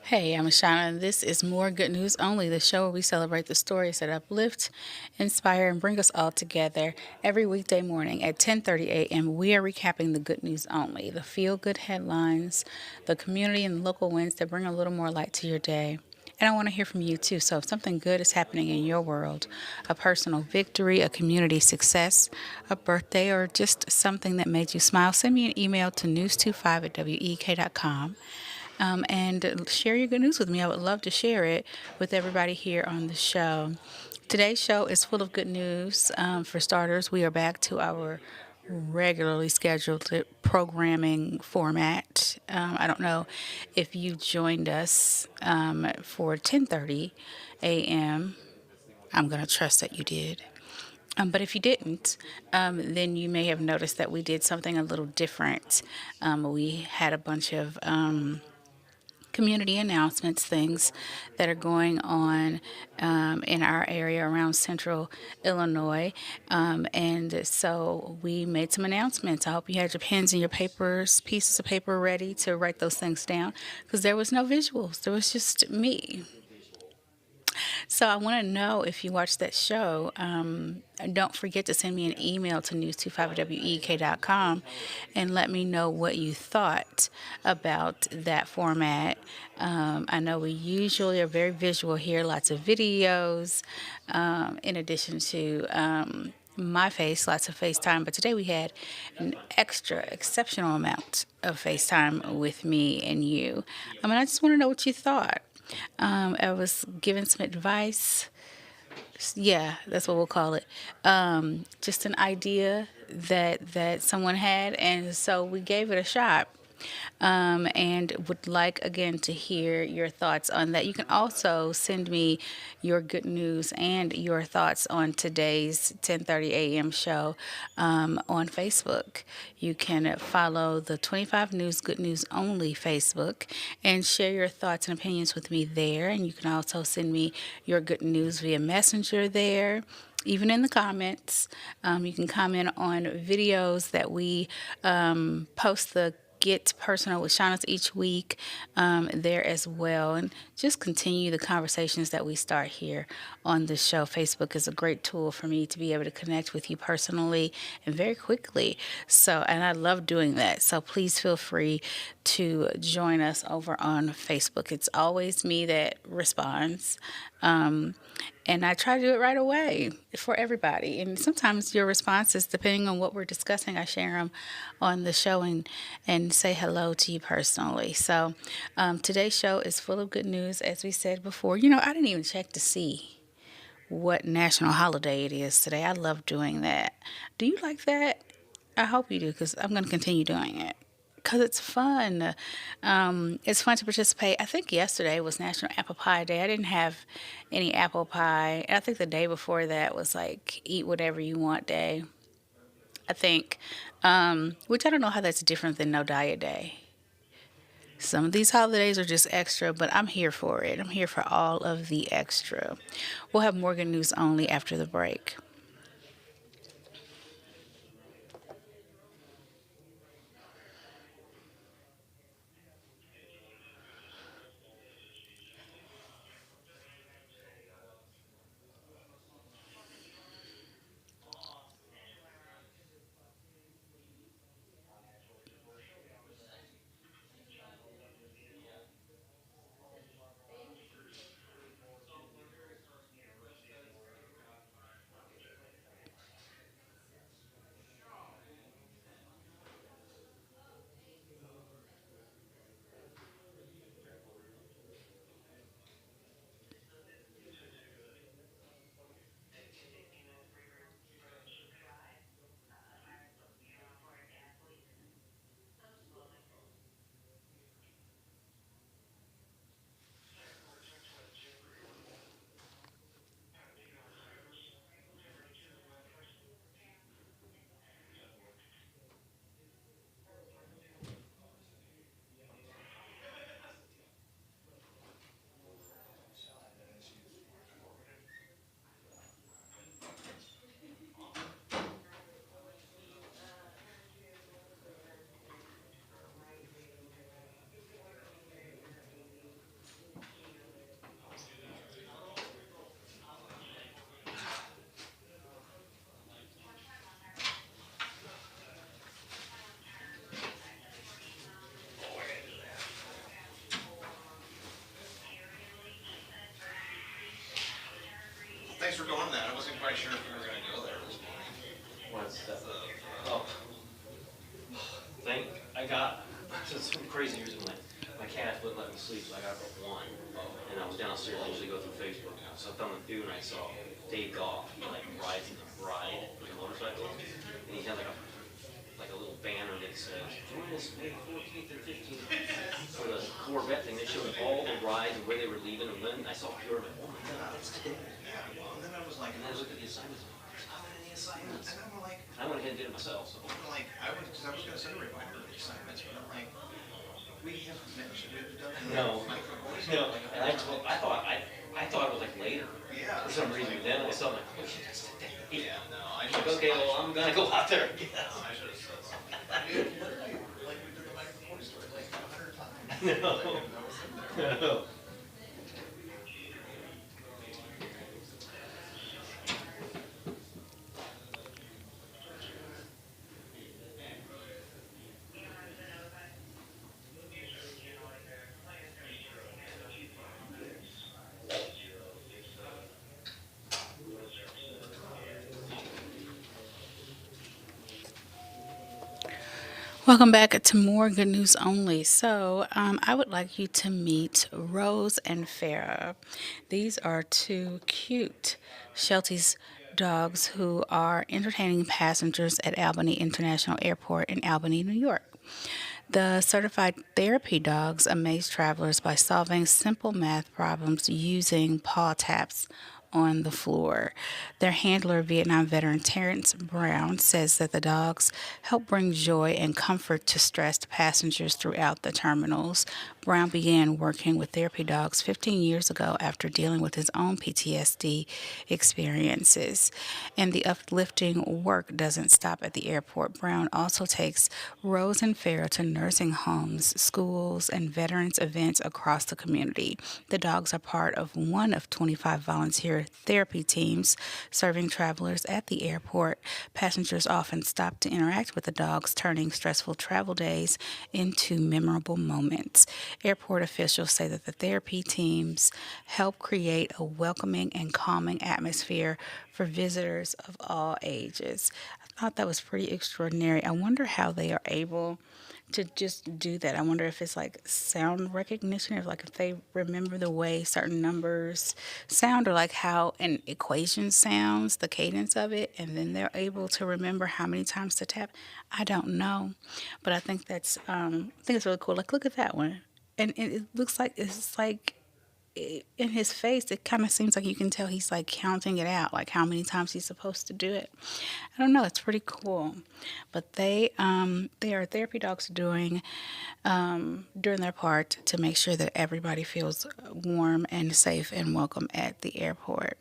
Hey, I'm Shauna, and this is More Good News Only, the show where we celebrate the stories that uplift, inspire, and bring us all together every weekday morning at 10:30 a.m. We are recapping the good news only, the feel-good headlines, the community and local wins that bring a little more light to your day. And I want to hear from you too. So if something good is happening in your world, a personal victory, a community success, a birthday, or just something that made you smile, send me an email to news25 at wek.com and share your good news with me. I would love to share it with everybody here on the show. Today's show is full of good news. For starters, we are back to our regularly scheduled programming format. I don't know if you joined us for 10:30 a.m. I'm going to trust that you did. But if you didn't, then you may have noticed that we did something a little different. We had a bunch of community announcements, things that are going on in our area around central Illinois. And so we made some announcements. I hope you had your pens and your papers, pieces of paper ready to write those things down because there was no visuals, there was just me. So I want to know if you watched that show. Don't forget to send me an email to news25wek.com and let me know what you thought about that format. I know we usually are very visual here, lots of videos, in addition to my face, lots of FaceTime. But today we had an extra, exceptional amount of FaceTime with me and you. I just want to know what you thought. I was given some advice. Yeah, that's what we'll call it. Just an idea that someone had, and so we gave it a shot. And would like again to hear your thoughts on that. You can also send me your good news and your thoughts on today's 10:30 a.m. show on Facebook. You can follow the 25 News Good News Only Facebook and share your thoughts and opinions with me there. And you can also send me your good news via Messenger there. Even in the comments, you can comment on videos that we post the Get Personal with Shauna's each week there as well. And just continue the conversations that we start here on the show. Facebook is a great tool for me to be able to connect with you personally and very quickly. So, and I love doing that. So please feel free to join us over on Facebook. It's always me that responds. Um, and I try to do it right away for everybody. And sometimes your responses, depending on what we're discussing, I share them on the show and say hello to you personally. So today's show is full of good news, as we said before. I didn't even check to see what national holiday it is today. I love doing that. Do you like that? I hope you do because I'm going to continue doing it because it's fun. It's fun to participate. I think yesterday was National Apple Pie Day. I didn't have any apple pie. And I think the day before that was like Eat Whatever You Want Day, I think, which I don't know how that's different than No Diet Day. Some of these holidays are just extra, but I'm here for it. I'm here for all of the extra. We'll have Morgan News only after the break. thanks for going to that. I wasn't quite sure if we were going to go there this morning. What's that? Oh, thank I got some crazy years of my cat wouldn't let me sleep, so I got up at one, and I was downstairs. I usually go through Facebook now, so I found the view and I saw Dave Goff. He like rides in the ride with a motorcycle, and he had like a little banner that says join us May 14th and 15th for the Corvette thing. They showed all the rides and where they were leaving and when. I saw Pure, and oh my God, that's today. Yeah, well, and then I was like, And then I looked at the assignments. There's not any assignments. and I'm like, I went ahead and did it myself. So. because I was going to send a reminder of the assignments, but I'm like, we haven't mentioned we've done any No, micro voice. no, Like, and I thought it was like later. yeah. For some reason, then I saw like, oh shit, that's today. Yeah, no, I Like, should okay, well, I'm gonna go out there. No, I should have said something. Dude, literally, like we did the micro voice story like 100 times. No. Like, I was in there. No. Welcome back to More Good News Only. I would like you to meet Rose and Farah. These are two cute Shelties dogs who are entertaining passengers at Albany International Airport in Albany, New York. The certified therapy dogs amaze travelers by solving simple math problems using paw taps on the floor. Their handler, Vietnam veteran Terrence Brown, says that the dogs help bring joy and comfort to stressed passengers throughout the terminals. Brown began working with therapy dogs 15 years ago after dealing with his own PTSD experiences. And the uplifting work doesn't stop at the airport. Brown also takes Rose and Farah to nursing homes, schools, and veterans events across the community. The dogs are part of one of 25 volunteer therapy teams serving travelers at the airport. Passengers often stop to interact with the dogs, turning stressful travel days into memorable moments. Airport officials say that the therapy teams help create a welcoming and calming atmosphere for visitors of all ages. I thought that was pretty extraordinary. I wonder how they are able to just do that. I wonder if it's like sound recognition, if they remember the way certain numbers sound, or like how an equation sounds, the cadence of it, and then they're able to remember how many times to tap. I don't know, but I think it's really cool. Like, look at that one, and it looks like it's like in his face, it kind of seems like you can tell he's like counting it out, like how many times he's supposed to do it. I don't know. It's pretty cool. But they are therapy dogs doing their part to make sure that everybody feels warm and safe and welcome at the airport.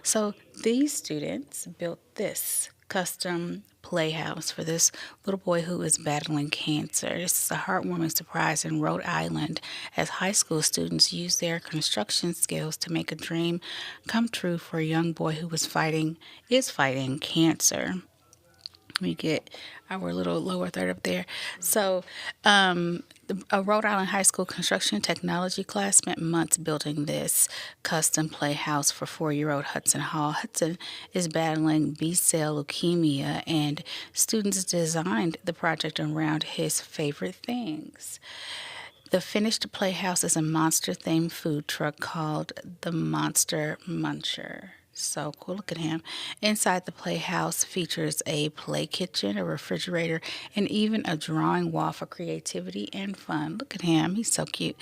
So these students built this custom playhouse for this little boy who is battling cancer. This is a heartwarming surprise in Rhode Island as high school students use their construction skills to make a dream come true for a young boy who is fighting cancer. We get our little lower third up there. So, a Rhode Island high school construction technology class spent months building this custom playhouse for 4-year-old Hudson Hall. Hudson is battling B cell leukemia, and students designed the project around his favorite things. The finished playhouse is a monster themed food truck called the Monster Muncher. So cool. Look at him. Inside the playhouse features a play kitchen, a refrigerator, and even a drawing wall for creativity and fun. Look at him. He's so cute.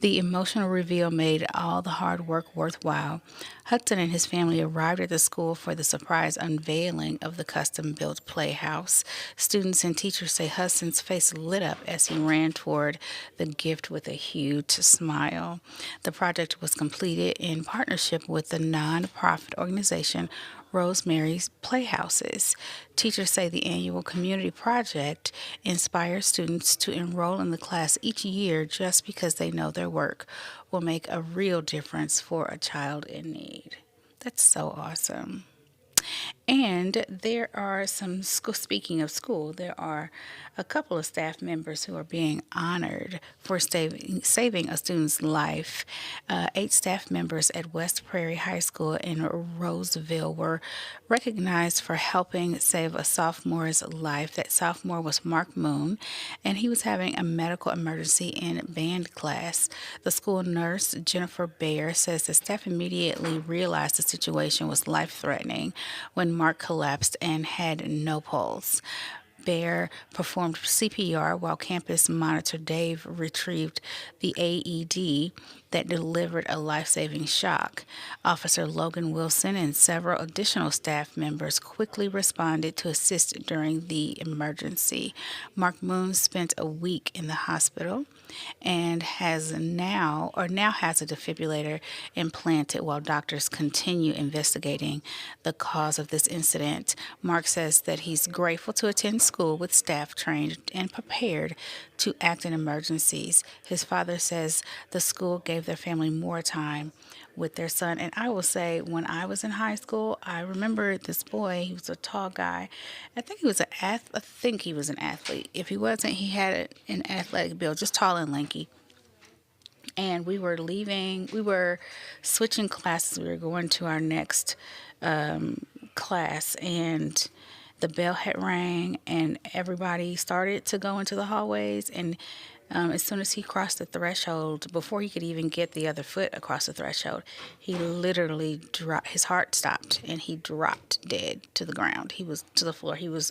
The emotional reveal made all the hard work worthwhile. Hudson and his family arrived at the school for the surprise unveiling of the custom built playhouse. Students and teachers say Hudson's face lit up as he ran toward the gift with a huge smile. The project was completed in partnership with the nonprofit organization Rosemary's Playhouses. Teachers say the annual community project inspires students to enroll in the class each year just because they know their work will make a real difference for a child in need. That's so awesome. And there are some school, speaking of school, there are a couple of staff members who are being honored for saving a student's life. 8 staff members at West Prairie High School in Roseville were recognized for helping save a sophomore's life. That sophomore was Mark Moon, and he was having a medical emergency in band class. The school nurse, Jennifer Bayer, says the staff immediately realized the situation was life-threatening when Mark collapsed and had no pulse. Bear performed CPR while campus monitor Dave retrieved the AED that delivered a life-saving shock. Officer Logan Wilson and several additional staff members quickly responded to assist during the emergency. Mark Moon spent a week in the hospital and now has a defibrillator implanted while doctors continue investigating the cause of this incident. Mark says that he's grateful to attend school with staff trained and prepared to act in emergencies. His father says the school gave their family more time with their son. And I will say, when I was in high school, I remember this boy. He was a tall guy. I think he was an athlete. If he wasn't, he had an athletic build, just tall and lanky. And we were switching classes. We were going to our next class, and the bell had rang, and everybody started to go into the hallways. And as soon as he crossed the threshold, before he could even get the other foot across the threshold, he literally dropped. His heart stopped, and he dropped dead to the ground. He was to the floor. He was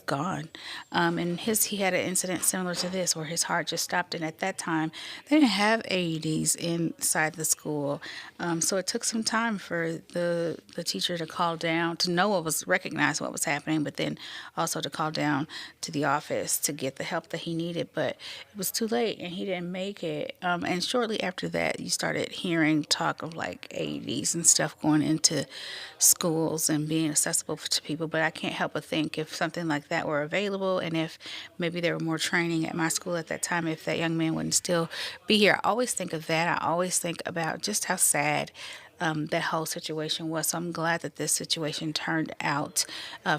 gone. And he had an incident similar to this, where his heart just stopped. And at that time, they didn't have AEDs inside the school, so it took some time for the teacher to call down, to recognize what was happening, but then also to call down to the office to get the help that he needed. But it was too late, and he didn't make it. And shortly after that, you started hearing talk of like AEDs and stuff going into schools and being accessible to people. But I can't help but think, if something like that were available, and if maybe there were more training at my school at that time, if that young man wouldn't still be here. I always think of that. I always think about just how sad that whole situation was. So I'm glad that this situation turned out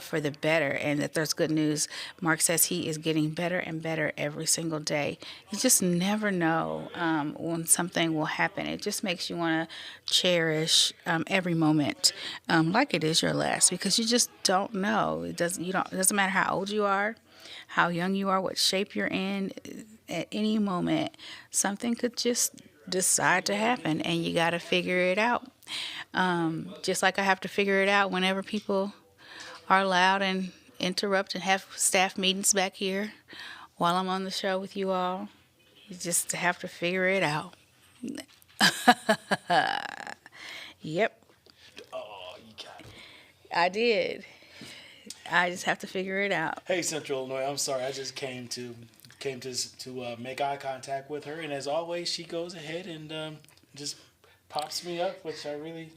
for the better, and that there's good news. Mark says he is getting better and better every single day. You just never know when something will happen. It just makes you want to cherish every moment like it is your last, because you just don't know. It doesn't matter how old you are, how young you are, what shape you're in. At any moment, something could just decide to happen, and you got to figure it out. Just like I have to figure it out whenever people are loud and interrupt and have staff meetings back here while I'm on the show with you all. You just have to figure it out. Yep. Oh, you got it. I did. I just have to figure it out. Hey, Central Illinois. I'm sorry. I just came to make eye contact with her, and as always, she goes ahead and just pops me up, which I really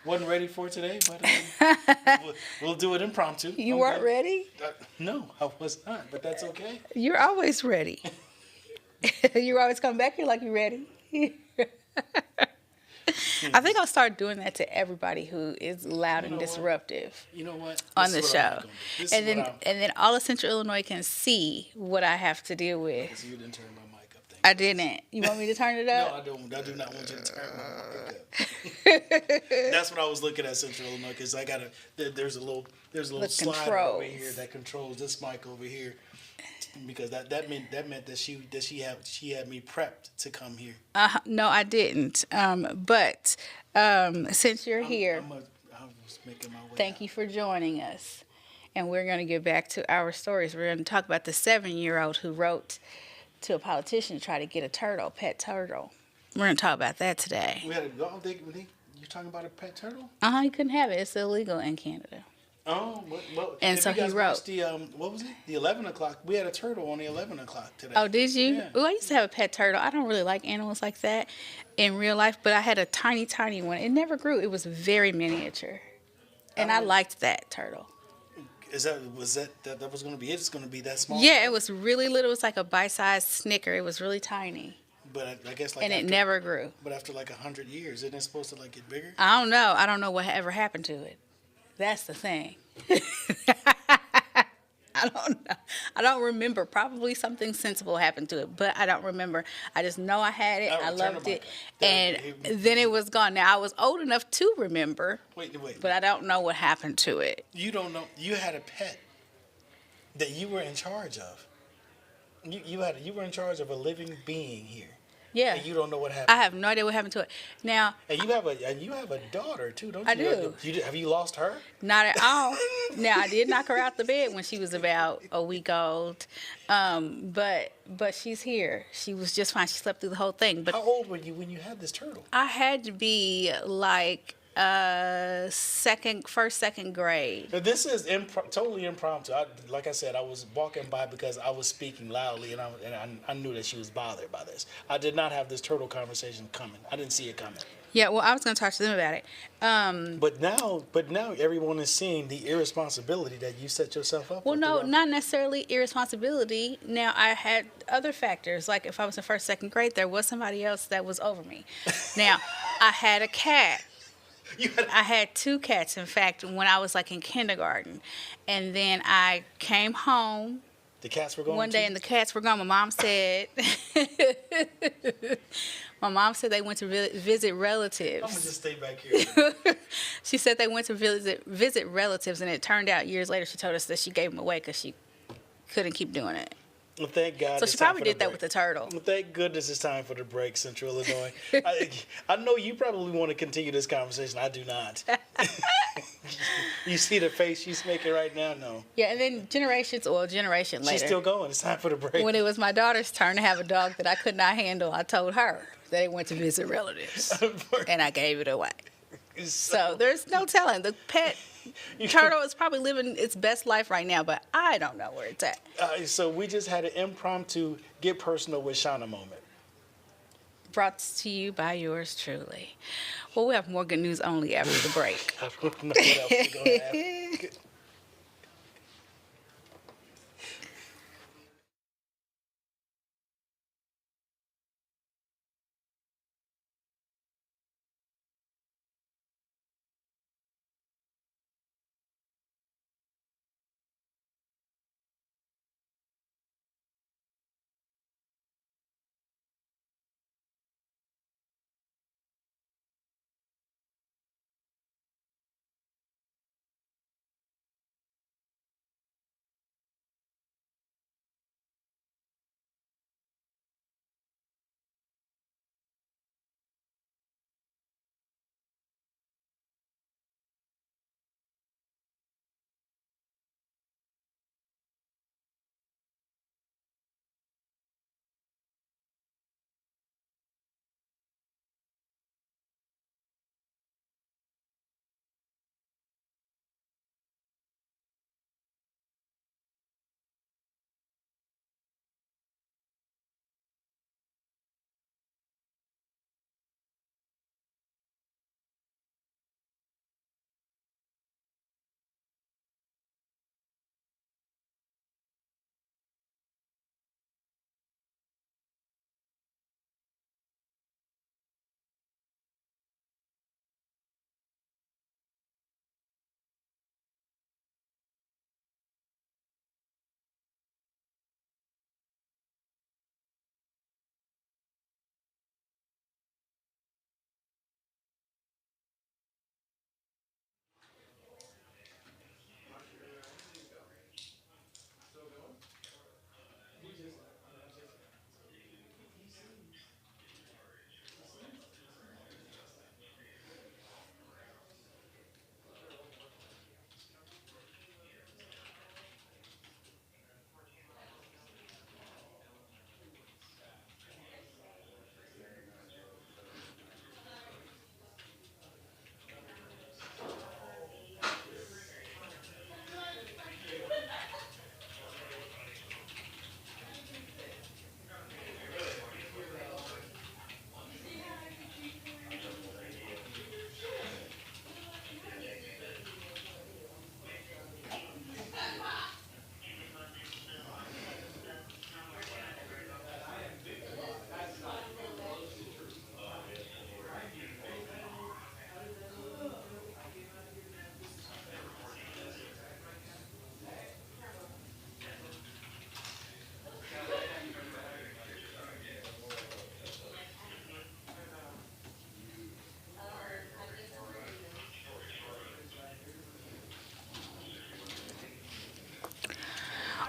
wasn't ready for today. But we'll do it impromptu. You weren't ready? No, I was not. But that's okay. You're always ready. You always come back here like you're ready. I think I'll start doing that to everybody who is loud and disruptive. You know what? On the show. And then all of Central Illinois can see what I have to deal with. You didn't turn my mic up. I didn't. You want me to turn it up? No, I don't. I do not want you to turn my mic up. That's what I was looking at, Central Illinois, because there's a little slider over here that controls this mic over here. Because that meant that she had me prepped to come here. No, I didn't. But since you're here, I was making my way. Thank you for joining us. And we're going to get back to our stories. We're going to talk about the 7-year-old who wrote to a politician to try to get a pet turtle. We're going to talk about that today. You're talking about a pet turtle? He couldn't have it. It's illegal in Canada. Oh, well, and so he wrote. What was it? The 11 o'clock. We had a turtle on the 11 o'clock today. Oh, did you? Yeah. Oh, I used to have a pet turtle. I don't really like animals like that in real life, but I had a tiny, tiny one. It never grew. It was very miniature, and I liked that turtle. Was that was going to be it? It's going to be that small? Yeah, it was really little. It was like a bite-sized Snicker. It was really tiny. But I guess it never grew. But after like 100 years, isn't it supposed to like get bigger? I don't know. I don't know what ever happened to it. That's the thing. I don't know. I don't remember. Probably something sensible happened to it, but I don't remember. I just know I had it. I Turn loved the it, mic up. and then it was gone. Now I was old enough to remember, Wait. but I don't know what happened to it. You don't know. You had a pet that you were in charge of. You were in charge of a living being here. Yeah, And you don't know what happened. I have no idea what happened to it. Now, And you have a daughter too, don't you? I do. Have you lost her? not at all. Now I did knock her out the bed when she was about a week old, but she's here. She was just fine. She slept through the whole thing. But How old were you when you had this turtle? I had to be like first, second grade. Now, this is totally impromptu. Like I said, I was walking by because I was speaking loudly, and I knew that she was bothered by this. I did not have this turtle conversation coming. I didn't see it coming. Yeah, well, I was going to talk to them about it. But now everyone is seeing the irresponsibility that you set yourself up. Well, for no, throughout. not necessarily irresponsibility. Now, I had other factors. Like if I was in first, second grade, there was somebody else that was over me. Now, I had a cat. I had 2 cats, in fact, when I was like in kindergarten. And then I came home The cats were going one day and the cats were gone. My mom said, they went to visit relatives. I'm gonna just stay back here. She said they went to visit relatives, and it turned out years later she told us that she gave them away because she couldn't keep doing it. Well, thank God. So it's she time probably for did the that break. with the turtle. Well, thank goodness it's time for the break, Central Illinois. I know you probably want to continue this conversation. I do not. You see the face she's making right now? No. Yeah, and then generation later. She's still going. It's time for the break. When it was my daughter's turn to have a dog that I could not handle, I told her that it went to visit relatives, and I gave it away. So there's no telling. The pet turtle is probably living its best life right now, but I don't know where it's at. So we just had an impromptu get personal with Shauna moment. Brought to you by yours truly. Well, we have more good news only after the break. I don't know what else we're going to have.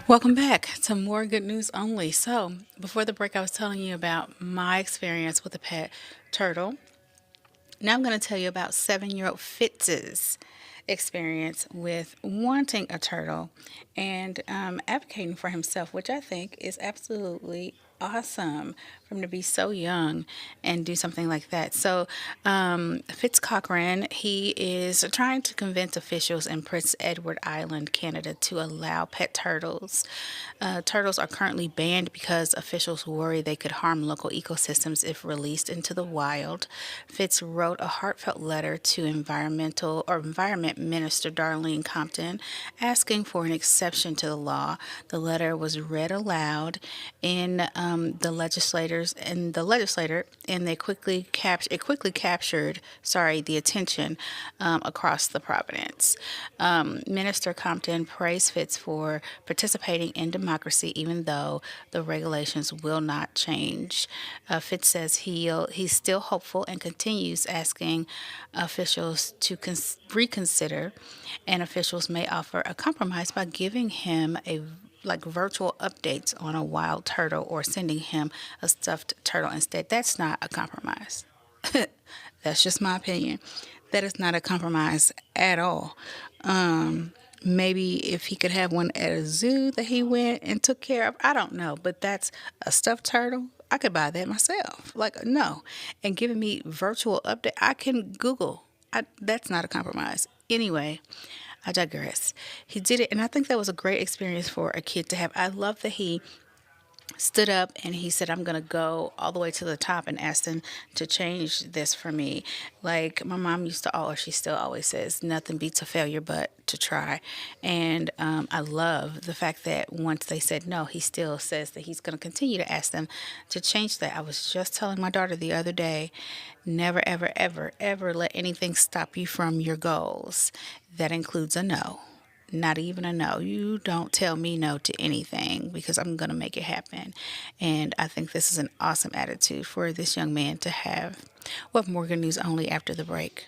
Welcome back to More Good News Only. So, before the break, I was telling you about my experience with a pet turtle. Now, I'm going to tell you about 7-year-old Fitz's experience with wanting a turtle and advocating for himself, which I think is absolutely awesome for him to be so young and do something like that. So, Fitz Cochran, he is trying to convince officials in Prince Edward Island, Canada, to allow pet turtles. Turtles are currently banned because officials worry they could harm local ecosystems if released into the wild. Fitz wrote a heartfelt letter to Environment Minister Darlene Compton asking for an exception to the law. The letter was read aloud in the legislators and the legislator, and it quickly captured the attention across the province. Minister Compton praised Fitz for participating in democracy, even though the regulations will not change. Fitz says he's still hopeful and continues asking officials to reconsider, and officials may offer a compromise by giving him virtual updates on a wild turtle or sending him a stuffed turtle instead. That's not a compromise. That's just my opinion. That is not a compromise at all. Maybe if he could have one at a zoo that he went and took care of, I don't know. But that's a stuffed turtle. I could buy that myself. Like, no. And giving me virtual update, I can Google. That's not a compromise. Anyway, I digress. He did it, and I think that was a great experience for a kid to have. I love that he stood up and he said, I'm going to go all the way to the top and ask them to change this for me. Like my mom used to always, she still always says, nothing beats a failure but to try. And I love the fact that once they said no, he still says that he's going to continue to ask them to change that. I was just telling my daughter the other day, never, ever, ever, ever let anything stop you from your goals. That includes a no. Not even a no. You don't tell me no to anything because I'm going to make it happen. And I think this is an awesome attitude for this young man to have. We'll have more good news only after the break.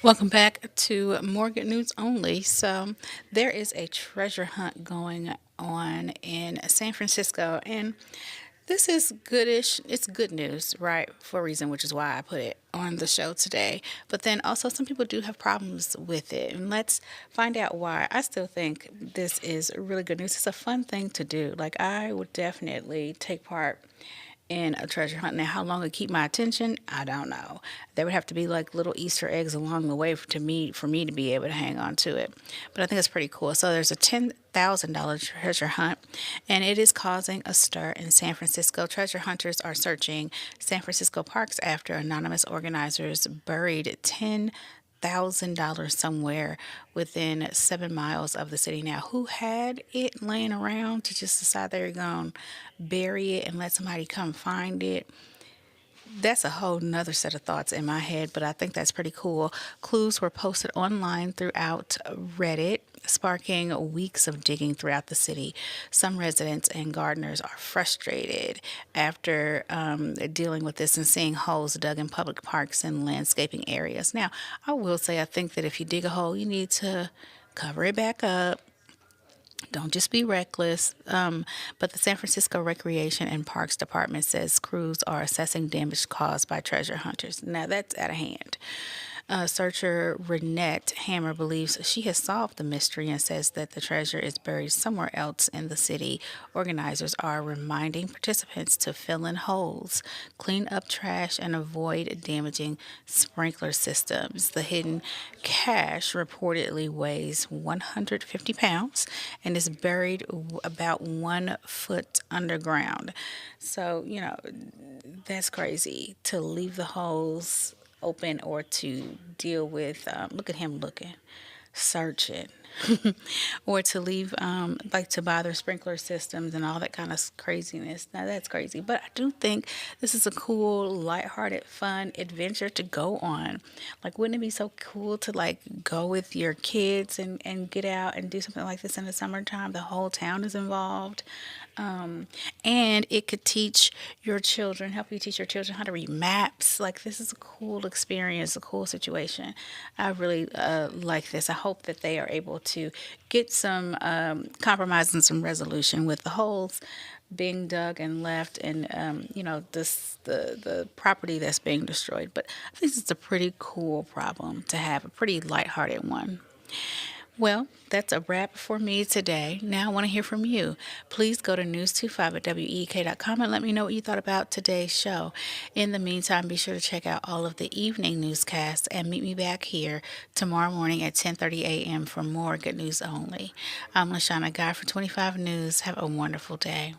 Welcome back to More Good News Only. So, there is a treasure hunt going on in San Francisco, and this is goodish. It's good news, right? For a reason, which is why I put it on the show today. But then also, some people do have problems with it, and let's find out why. I still think this is really good news. It's a fun thing to do. Like, I would definitely take part in a treasure hunt. Now, how long it keep my attention, I don't know. There would have to be like little Easter eggs along the way for me to be able to hang on to it. But I think it's pretty cool. So there's a $10,000 treasure hunt, and it is causing a stir in San Francisco. Treasure hunters are searching San Francisco parks after anonymous organizers buried $10,000 somewhere within 7 miles of the city. Now, who had it laying around to just decide they're going to bury it and let somebody come find it? That's a whole nother set of thoughts in my head, but I think that's pretty cool. Clues were posted online throughout Reddit, sparking weeks of digging throughout the city. Some residents and gardeners are frustrated after dealing with this and seeing holes dug in public parks and landscaping areas. Now, I will say, I think that if you dig a hole, you need to cover it back up. Don't just be reckless. But the San Francisco Recreation and Parks Department says crews are assessing damage caused by treasure hunters. Now, that's out of hand. Searcher Renette Hammer believes she has solved the mystery and says that the treasure is buried somewhere else in the city. Organizers are reminding participants to fill in holes, clean up trash, and avoid damaging sprinkler systems. The hidden cache reportedly weighs 150 pounds and is buried about 1 foot underground. So, that's crazy to leave the holes open or to deal with look at him looking, searching, or to leave like to bother sprinkler systems and all that kind of craziness. Now, that's crazy, but I do think this is a cool, lighthearted, fun adventure to go on. Like, wouldn't it be so cool to like go with your kids and get out and do something like this in the summertime? The whole town is involved. And it could help you teach your children how to read maps. Like, this is a cool experience, a cool situation. I really like this. I hope that they are able to get some compromise and some resolution with the holes being dug and left, and the property that's being destroyed. But I think it's a pretty cool problem to have, a pretty lighthearted one. Well, that's a wrap for me today. Now I want to hear from you. Please go to news25 at WEEK.com and let me know what you thought about today's show. In the meantime, be sure to check out all of the evening newscasts and meet me back here tomorrow morning at 10:30 a.m. for more Good News Only. I'm LaShawna Guy for 25 News. Have a wonderful day.